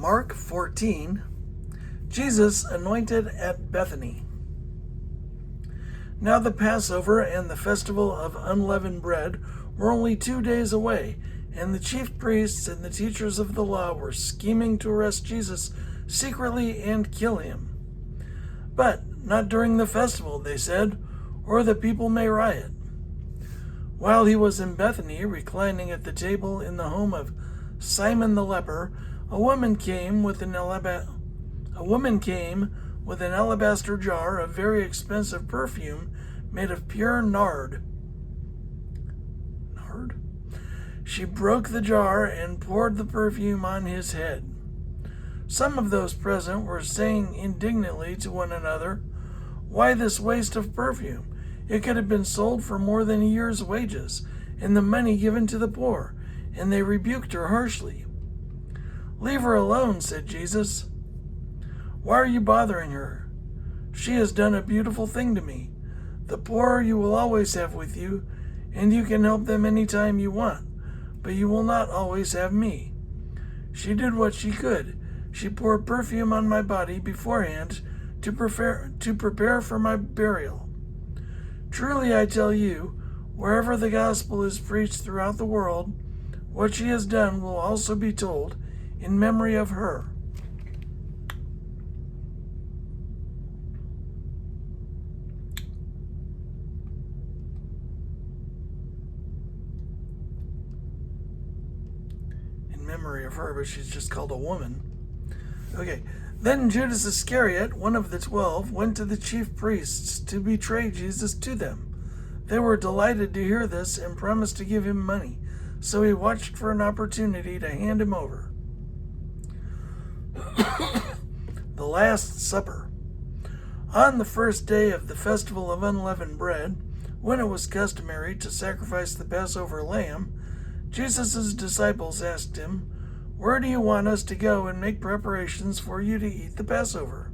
Mark 14, Jesus anointed at Bethany. Now the Passover and the festival of unleavened bread were only 2 days away, and the chief priests and the teachers of the law were scheming to arrest Jesus secretly and kill him. But not during the festival, they said, or the people may riot. While he was in Bethany, reclining at the table in the home of Simon the leper, a woman came with an alabaster jar of very expensive perfume made of pure nard. She broke the jar and poured the perfume on his head. Some of those present were saying indignantly to one another, "Why this waste of perfume? It could have been sold for more than a year's wages, and the money given to the poor." And they rebuked her harshly. "Leave her alone," said Jesus. "Why are you bothering her? She has done a beautiful thing to me. The poor you will always have with you, and you can help them any time you want, but you will not always have me. She did what she could. She poured perfume on my body beforehand to prepare for my burial. Truly I tell you, wherever the gospel is preached throughout the world, what she has done will also be told in memory of her." In memory of her, but she's just called a woman. Okay. Then Judas Iscariot, one of the 12, went to the chief priests to betray Jesus to them. They were delighted to hear this and promised to give him money, so he watched for an opportunity to hand him over. The Last Supper. On the first day of the festival of unleavened bread, when it was customary to sacrifice the Passover lamb, Jesus' disciples asked him, "Where do you want us to go and make preparations for you to eat the Passover?"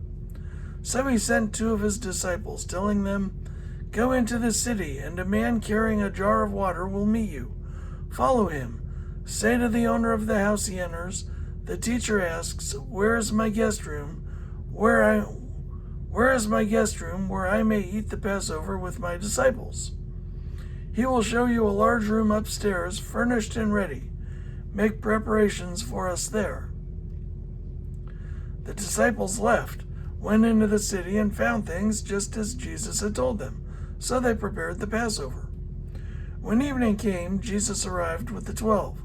So he sent 2 of his disciples, telling them, "Go into the city, and a man carrying a jar of water will meet you. Follow him. Say to the owner of the house he enters, 'The teacher asks, where is my guest room, where I may eat the Passover with my disciples?' He will show you a large room upstairs, furnished and ready. Make preparations for us there." The disciples left, went into the city, and found things just as Jesus had told them. So they prepared the Passover. When evening came, Jesus arrived with the 12.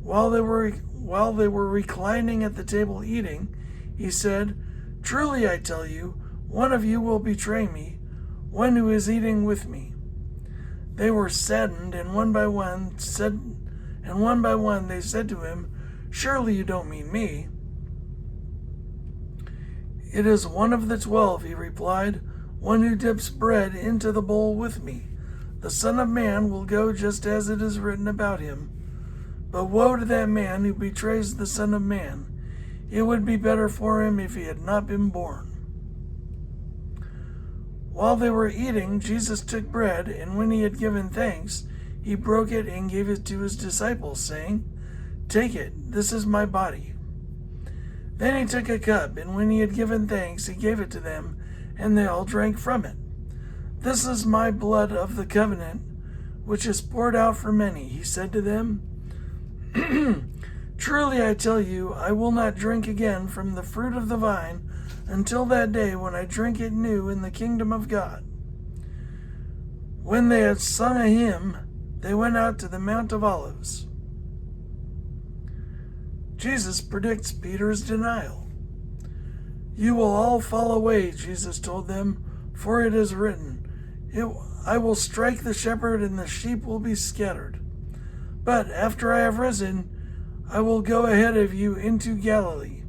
While they were reclining at the table eating, he said, "Truly I tell you, one of you will betray me, one who is eating with me." They were saddened, and one by one they said to him, "Surely you don't mean me." "It is one of the 12, he replied, "one who dips bread into the bowl with me. The Son of Man will go just as it is written about him. But woe to that man who betrays the Son of Man. It would be better for him if he had not been born." While they were eating, Jesus took bread, and when he had given thanks, he broke it and gave it to his disciples, saying, "Take it, this is my body." Then he took a cup, and when he had given thanks, he gave it to them, and they all drank from it. "This is my blood of the covenant, which is poured out for many," he said to them. "Truly I tell you, I will not drink again from the fruit of the vine until that day when I drink it new in the kingdom of God." When they had sung a hymn, they went out to the Mount of Olives. Jesus predicts Peter's denial. "You will all fall away," Jesus told them, "for it is written, 'I will strike the shepherd and the sheep will be scattered.' But after I have risen, I will go ahead of you into Galilee."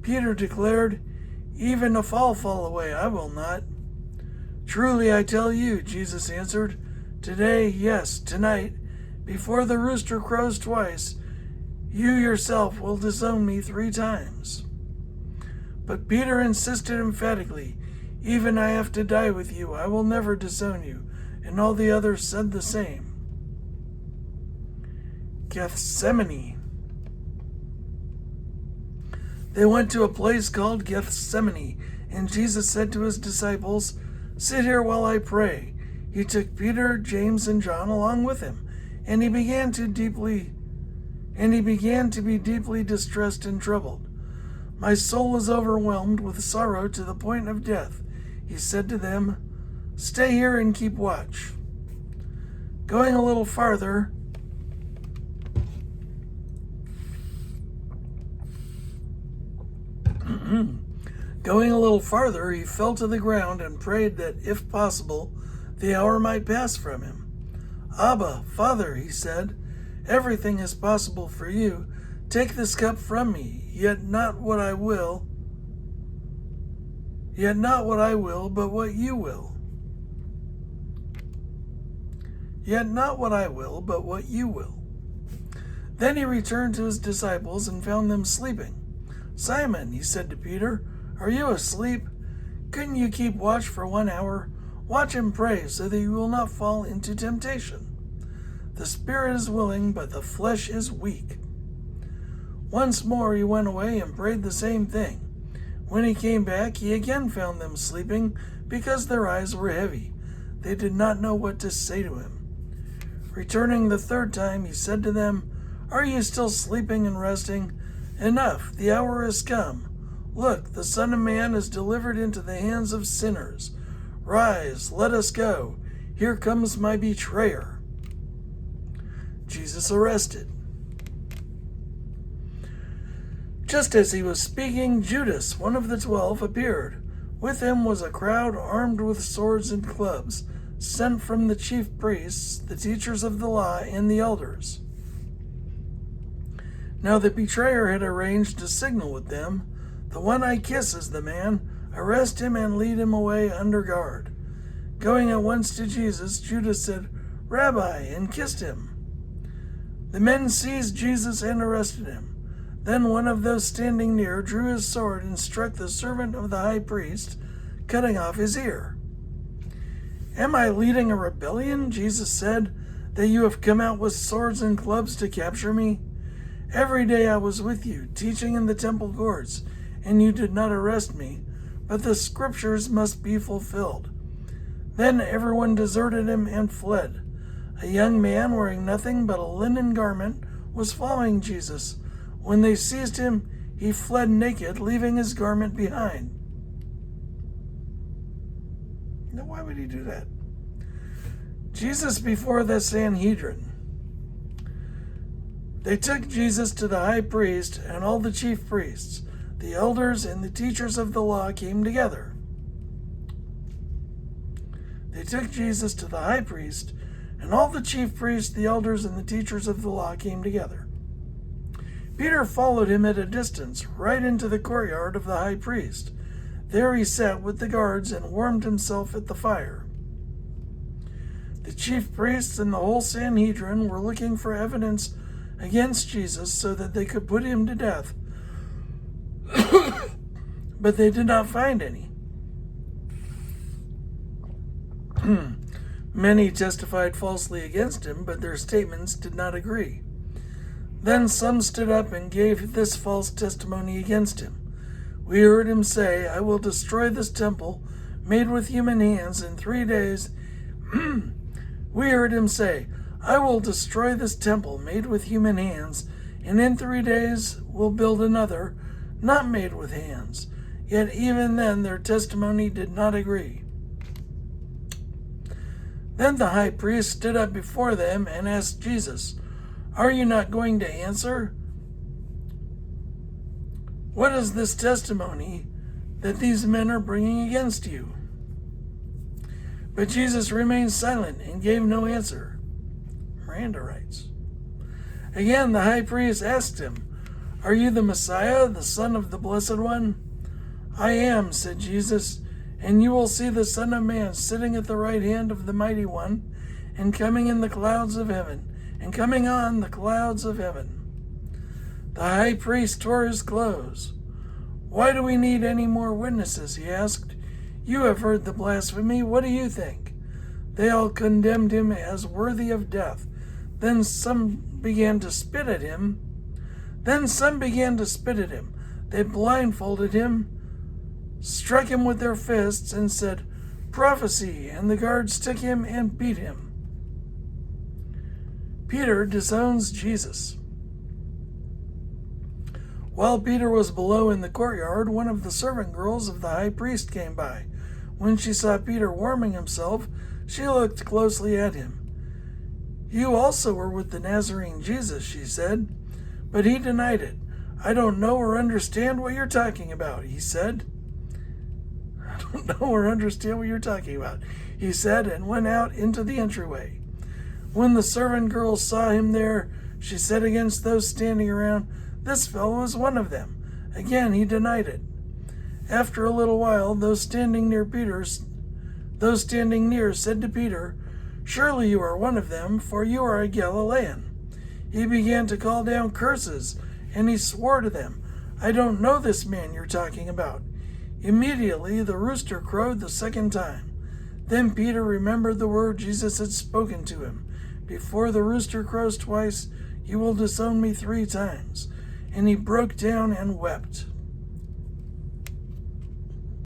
Peter declared, "Even if all fall away, I will not." "Truly I tell you," Jesus answered, "today, yes, tonight, before the rooster crows twice, you yourself will disown me 3 times. But Peter insisted emphatically, "Even I have to die with you, I will never disown you." And all the others said the same. Gethsemane. They went to a place called Gethsemane, and Jesus said to his disciples, "Sit here while I pray." He took Peter, James, and John along with him, and he began to be deeply distressed and troubled. "My soul is overwhelmed with sorrow to the point of death," he said to them. "Stay here and keep watch." Going a little farther, he fell to the ground and prayed that, if possible, the hour might pass from him. "Abba, Father," he said, "everything is possible for you. Take this cup from me, yet not what I will, but what you will. Then he returned to his disciples and found them sleeping. "Simon," he said to Peter, "are you asleep? Couldn't you keep watch for 1 hour? Watch and pray so that you will not fall into temptation. The spirit is willing, but the flesh is weak." Once more he went away and prayed the same thing. When he came back, he again found them sleeping because their eyes were heavy. They did not know what to say to him. Returning the third time, he said to them, "Are you still sleeping and resting? Enough, the hour has come. Look, the Son of Man is delivered into the hands of sinners. Rise, let us go. Here comes my betrayer." Jesus arrested. Just as he was speaking, Judas, one of the 12, appeared. With him was a crowd armed with swords and clubs, sent from the chief priests, the teachers of the law, and the elders. Now the betrayer had arranged a signal with them. "The one I kiss is the man. Arrest him and lead him away under guard." Going at once to Jesus, Judas said, "Rabbi," and kissed him. The men seized Jesus and arrested him. Then one of those standing near drew his sword and struck the servant of the high priest, cutting off his ear. "Am I leading a rebellion," Jesus said, "that you have come out with swords and clubs to capture me? Every day I was with you, teaching in the temple courts, and you did not arrest me, but the scriptures must be fulfilled." Then everyone deserted him and fled. A young man wearing nothing but a linen garment was following Jesus. When they seized him, he fled naked, leaving his garment behind. Now, why would he do that? Jesus before the Sanhedrin. They took Jesus to the high priest, and all the chief priests, the elders, and the teachers of the law came together. They took Jesus to the high priest, and all the chief priests, the elders, and the teachers of the law came together. Peter followed him at a distance, right into the courtyard of the high priest. There he sat with the guards and warmed himself at the fire. The chief priests and the whole Sanhedrin were looking for evidence against Jesus so that they could put him to death. But they did not find any. Many testified falsely against him, but their statements did not agree. Then some stood up and gave this false testimony against him. "We heard him say, 'I will destroy this temple made with human hands in 3 days.' We heard him say, 'I will destroy this temple made with human hands, and in 3 days will build another, not made with hands.' Yet even then their testimony did not agree." Then the high priest stood up before them and asked Jesus, "Are you not going to answer? What is this testimony that these men are bringing against you?" But Jesus remained silent and gave no answer. Miranda writes. Again, the high priest asked him, "Are you the Messiah, the Son of the Blessed One?" "I am," said Jesus, "and you will see the Son of Man sitting at the right hand of the Mighty One, and coming on the clouds of heaven. The high priest tore his clothes. "Why do we need any more witnesses?" he asked. "You have heard the blasphemy. What do you think?" They all condemned him as worthy of death. Then some began to spit at him. They blindfolded him, struck him with their fists, and said, "Prophecy!" And the guards took him and beat him. Peter disowns Jesus. While Peter was below in the courtyard, one of the servant girls of the high priest came by. When she saw Peter warming himself, she looked closely at him. "You also were with the Nazarene Jesus," she said. But he denied it. "I don't know or understand what you're talking about," he said. "I don't know or understand what you're talking about," he said, and went out into the entryway. When the servant girl saw him there, she said against those standing around, "This fellow is one of them." Again he denied it. After a little while, those standing near said to Peter, "Surely you are one of them, for you are a Galilean." He began to call down curses, and he swore to them, "I don't know this man you're talking about." Immediately the rooster crowed the second time. Then Peter remembered the word Jesus had spoken to him, "Before the rooster crows twice, you will disown me 3 times." And he broke down and wept.